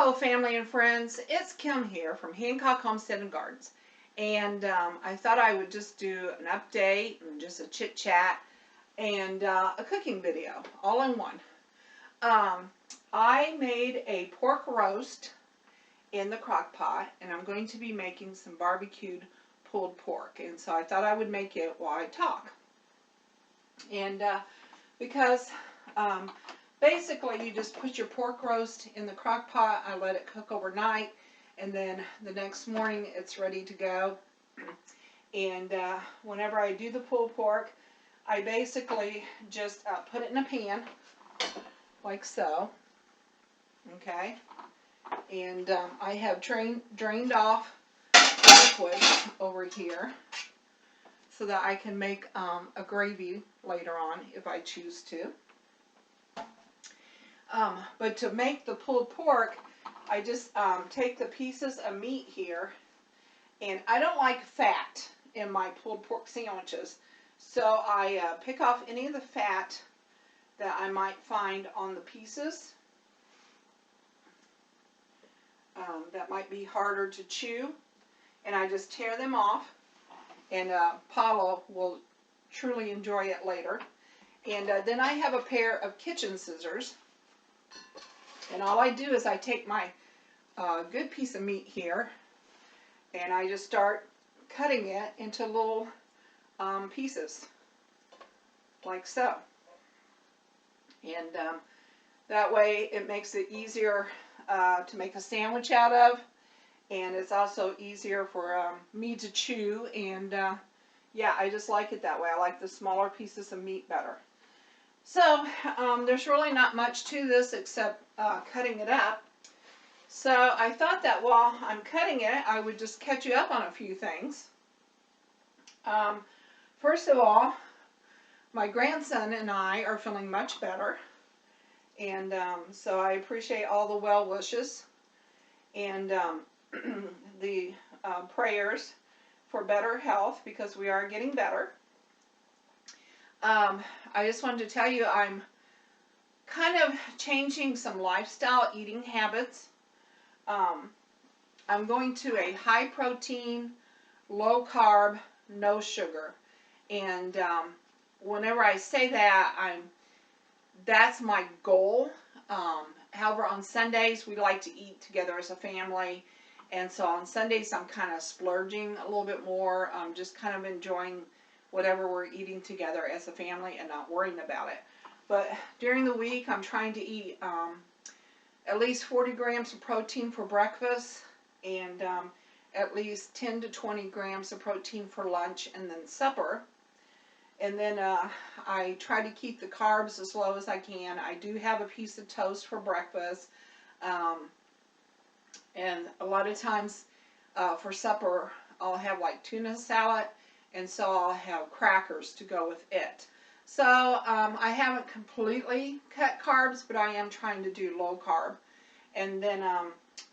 Hello family and friends, it's Kim here from Hancock Homesteading Gardens, and I thought I would just do an update and just a chit chat and a cooking video all in one. I made a pork roast in the crock pot, and I'm going to be making some barbecued pulled pork, and so I thought I would make it while I talk. And because basically, you just put your pork roast in the crock pot. I let it cook overnight, and then the next morning it's ready to go. And whenever I do the pulled pork, I basically just put it in a pan, like so. Okay, and I have drained off the liquid over here so that I can make a gravy later on if I choose to. But to make the pulled pork, I just take the pieces of meat here, and I don't like fat in my pulled pork sandwiches, so I pick off any of the fat that I might find on the pieces that might be harder to chew, and I just tear them off, and Paula will truly enjoy it later. And then I have a pair of kitchen scissors. And all I do is I take my good piece of meat here, and I just start cutting it into little pieces, like so. And that way it makes it easier to make a sandwich out of, and it's also easier for me to chew. And yeah, I just like it that way. I like the smaller pieces of meat better. So, there's really not much to this except cutting it up. So, I thought that while I'm cutting it, I would just catch you up on a few things. First of all, my grandson and I are feeling much better. And so I appreciate all the well wishes and the prayers for better health, because we are getting better. I just wanted to tell you I'm kind of changing some lifestyle eating habits. I'm going to a high protein, low carb, no sugar. And whenever I say that, that's my goal. However, on Sundays we like to eat together as a family. And so on Sundays I'm kind of splurging a little bit more. I'm just kind of enjoying whatever we're eating together as a family and not worrying about it. But during the week, I'm trying to eat at least 40 grams of protein for breakfast, and at least 10 to 20 grams of protein for lunch and then supper. And then I try to keep the carbs as low as I can. I do have a piece of toast for breakfast, and a lot of times for supper I'll have like tuna salad, and so I'll have crackers to go with it. So I haven't completely cut carbs, but I am trying to do low carb. And then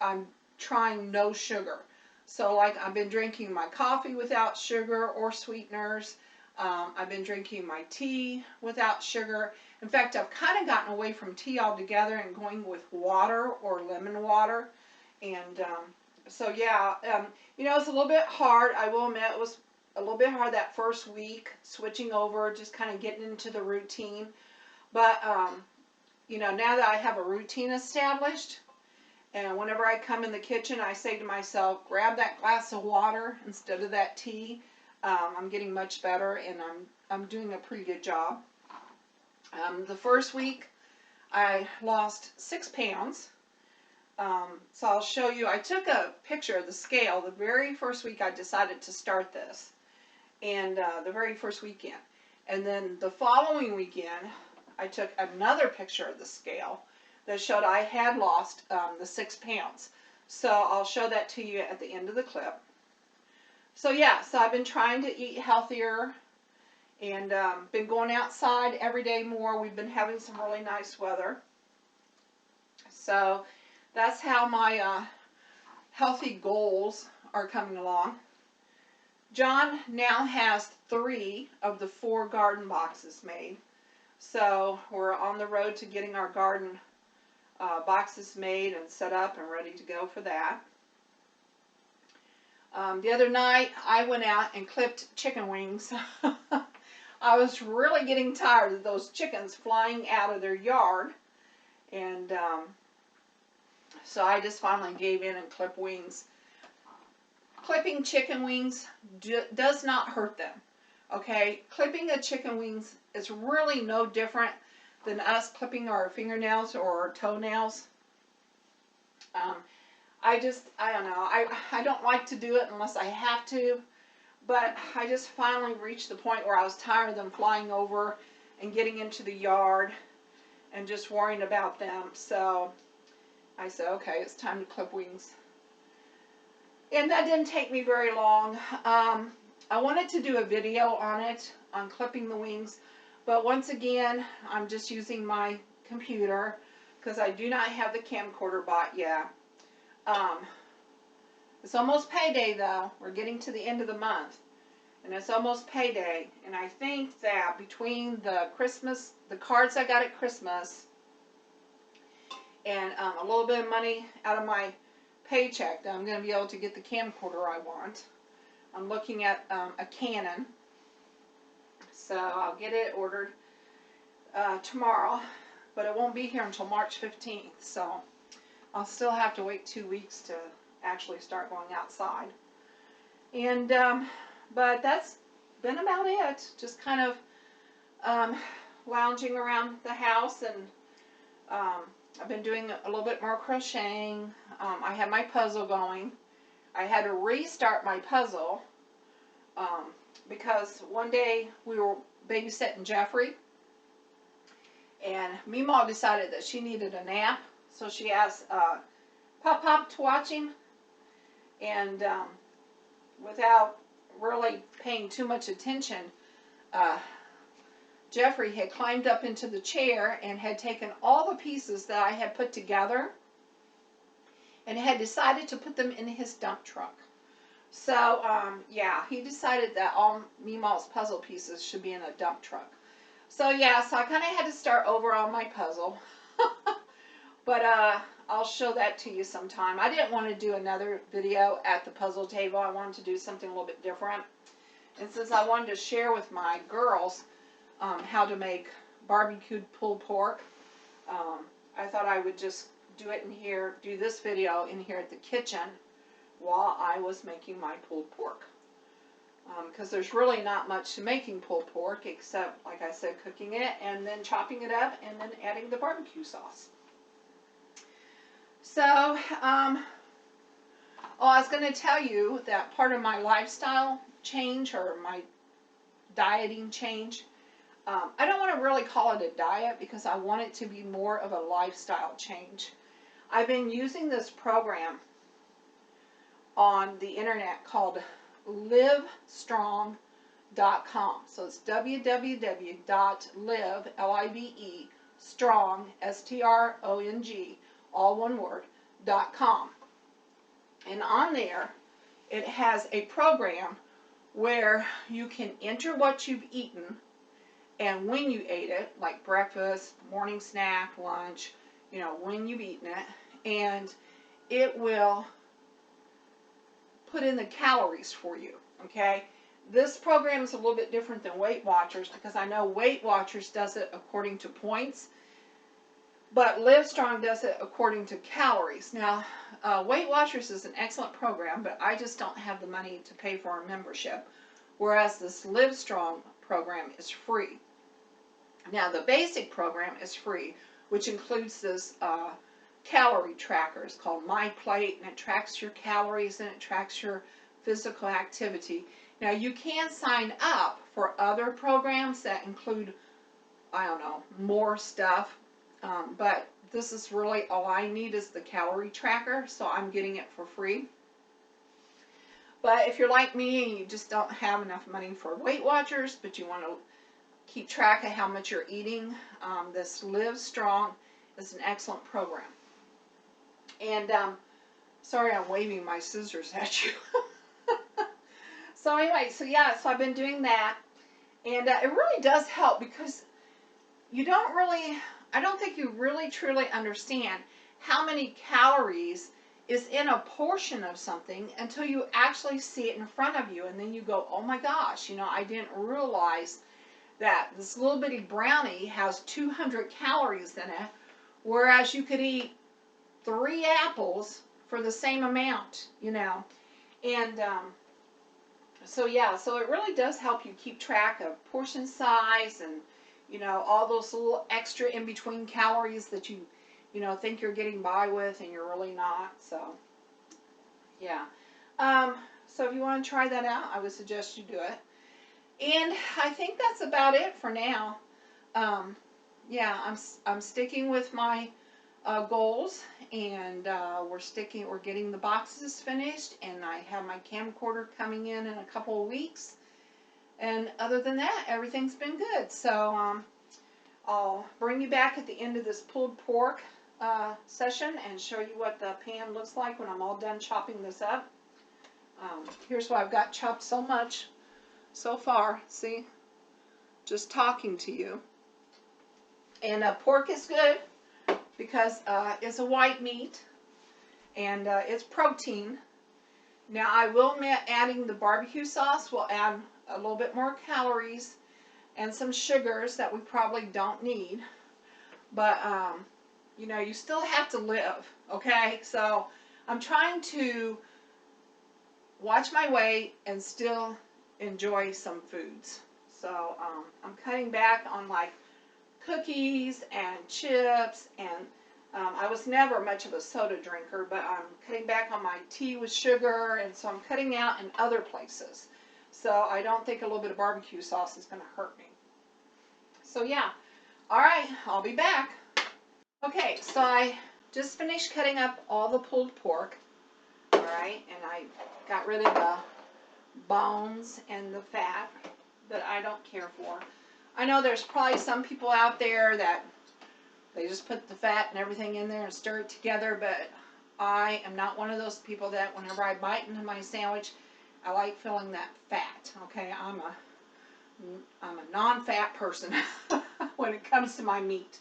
I'm trying no sugar. So like I've been drinking my coffee without sugar or sweeteners. I've been drinking my tea without sugar. In fact, I've kind of gotten away from tea altogether and going with water or lemon water. And so yeah, you know, it's a little bit hard. I will admit it was a little bit hard that first week, switching over, just kind of getting into the routine. But, you know, now that I have a routine established, and whenever I come in the kitchen, I say to myself, grab that glass of water instead of that tea. I'm getting much better, and I'm doing a pretty good job. The first week, I lost 6 pounds. So I'll show you. I took a picture of the scale the very first week I decided to start this. And the very first weekend. And then the following weekend, I took another picture of the scale that showed I had lost the 6 pounds. So I'll show that to you at the end of the clip. So yeah, so I've been trying to eat healthier, and been going outside every day more. We've been having some really nice weather. So that's how my healthy goals are coming along. John now has 3 of the 4 garden boxes made. So we're on the road to getting our garden boxes made and set up and ready to go for that. The other night I went out and clipped chicken wings. I was really getting tired of those chickens flying out of their yard, and so I just finally gave in and clipped wings. Clipping chicken wings does not hurt them. Okay, clipping a chicken wings is really no different than us clipping our fingernails or our toenails. I don't know, I don't like to do it unless I have to, but I just finally reached the point where I was tired of them flying over and getting into the yard and just worrying about them. So I said, okay, it's time to clip wings. And that didn't take me very long. I wanted to do a video on it, on clipping the wings, but once again, I'm just using my computer because I do not have the camcorder bought yet. It's almost payday though. We're getting to the end of the month, and it's almost payday, and I think that between the cards I got at Christmas, and a little bit of money out of my paycheck, that I'm going to be able to get the camcorder I want. I'm looking at a Canon, so I'll get it ordered tomorrow, but it won't be here until March 15th, so I'll still have to wait 2 weeks to actually start going outside. And but that's been about it. Just kind of lounging around the house, and I've been doing a little bit more crocheting. I have my puzzle going. I had to restart my puzzle because one day we were babysitting Jeffrey, and Meemaw decided that she needed a nap, so she asked Pop to watch him, and without really paying too much attention, Jeffrey had climbed up into the chair and had taken all the pieces that I had put together and had decided to put them in his dump truck. So, yeah, he decided that all Meemaw's puzzle pieces should be in a dump truck. So, yeah, so I kind of had to start over on my puzzle. But I'll show that to you sometime. I didn't want to do another video at the puzzle table. I wanted to do something a little bit different. And since I wanted to share with my girls how to make barbecued pulled pork, I thought I would just do it in here, do this video in here at the kitchen while I was making my pulled pork. Because there's really not much to making pulled pork except, like I said, cooking it and then chopping it up and then adding the barbecue sauce. So, I was going to tell you that part of my lifestyle change, or my dieting change, I don't want to really call it a diet because I want it to be more of a lifestyle change. I've been using this program on the internet called livestrong.com. So it's www.live, L-I-V-E, strong, S-T-R-O-N-G, all one word, .com. And on there, it has a program where you can enter what you've eaten and when you ate it, like breakfast, morning snack, lunch, you know, when you've eaten it, and it will put in the calories for you, okay? This program is a little bit different than Weight Watchers because I know Weight Watchers does it according to points, but Livestrong does it according to calories. Now, Weight Watchers is an excellent program, but I just don't have the money to pay for a membership, whereas this Livestrong program is free. Now, the basic program is free, which includes this calorie tracker. It's called My Plate, and it tracks your calories and it tracks your physical activity. Now, you can sign up for other programs that include, I don't know, more stuff. But this is really all I need is the calorie tracker, so I'm getting it for free. But if you're like me and you just don't have enough money for Weight Watchers, but you want to keep track of how much you're eating, this Livestrong is an excellent program. And sorry I'm waving my scissors at you. So anyway, so yeah, so I've been doing that, and it really does help because you don't really I don't think you really truly understand how many calories is in a portion of something until you actually see it in front of you, and then you go, oh my gosh, you know, I didn't realize that this little bitty brownie has 200 calories in it, whereas you could eat 3 apples for the same amount, you know. And so yeah, so it really does help you keep track of portion size and, you know, all those little extra in between calories that you know, think you're getting by with and you're really not. So yeah. So if you want to try that out, I would suggest you do it. And I think that's about it for now. Yeah, I'm sticking with my goals, and we're getting the boxes finished, and I have my camcorder coming in a couple of weeks. And other than that, everything's been good. So I'll bring you back at the end of this pulled pork session and show you what the pan looks like when I'm all done chopping this up. Here's what I've got chopped so much so far. See, just talking to you. And pork is good because it's a white meat and it's protein. Now I will admit adding the barbecue sauce will add a little bit more calories and some sugars that we probably don't need. But you know, you still have to live, okay? So I'm trying to watch my weight and still enjoy some foods. So I'm cutting back on like cookies and chips, and I was never much of a soda drinker, but I'm cutting back on my tea with sugar, and so I'm cutting out in other places. So I don't think a little bit of barbecue sauce is going to hurt me. So yeah, all right, I'll be back. Okay, so I just finished cutting up all the pulled pork, all right, and I got rid of the bones and the fat that I don't care for. I know there's probably some people out there that they just put the fat and everything in there and stir it together, but I am not one of those people that whenever I bite into my sandwich, I like feeling that fat, okay? I'm a non-fat person when it comes to my meat.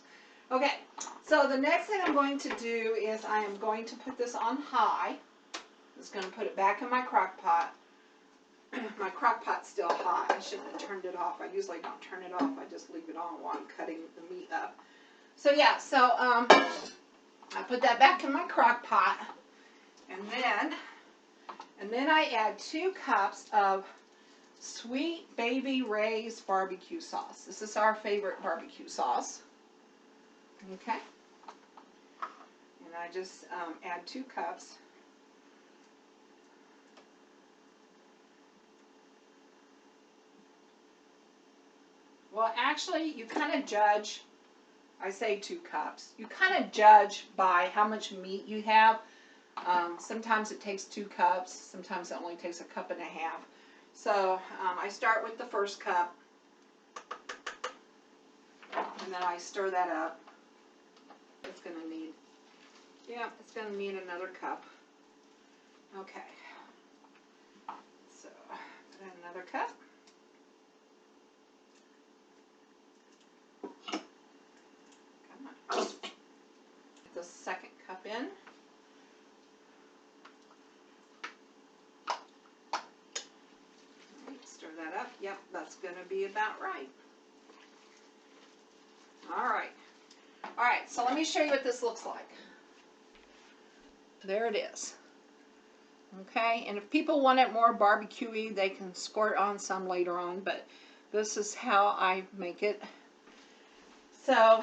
Okay, so the next thing I'm going to do is I am going to put this on high. I'm just going to put it back in my crock pot. My crock pot's still hot. I shouldn't have turned it off. I usually don't turn it off. I just leave it on while I'm cutting the meat up. So yeah, so I put that back in my crock pot, and then I add 2 cups of Sweet Baby Ray's barbecue sauce. This is our favorite barbecue sauce. Okay, and I just add 2 cups. Well, actually, you kind of judge. I say 2 cups. You kind of judge by how much meat you have. Sometimes it takes 2 cups. Sometimes it only takes 1.5 cups. So I start with the first cup, and then I stir that up. It's going to need, yeah, it's going to need another cup. Okay. So put in another cup. Put the second cup in. Right, stir that up. Yep, that's going to be about right. All right. All right, so let me show you what this looks like. There it is. Okay, and if people want it more barbecue-y, they can squirt on some later on, but this is how I make it. So,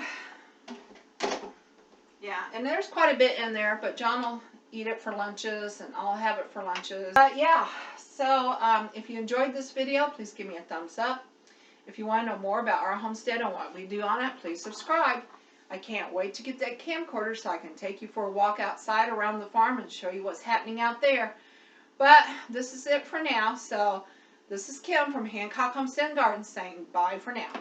yeah, and there's quite a bit in there, but John will eat it for lunches, and I'll have it for lunches. Yeah, so if you enjoyed this video, please give me a thumbs up. If you want to know more about our homestead and what we do on it, please subscribe. I can't wait to get that camcorder so I can take you for a walk outside around the farm and show you what's happening out there. But this is it for now. So this is Kim from Hancock Homestead and Garden saying bye for now.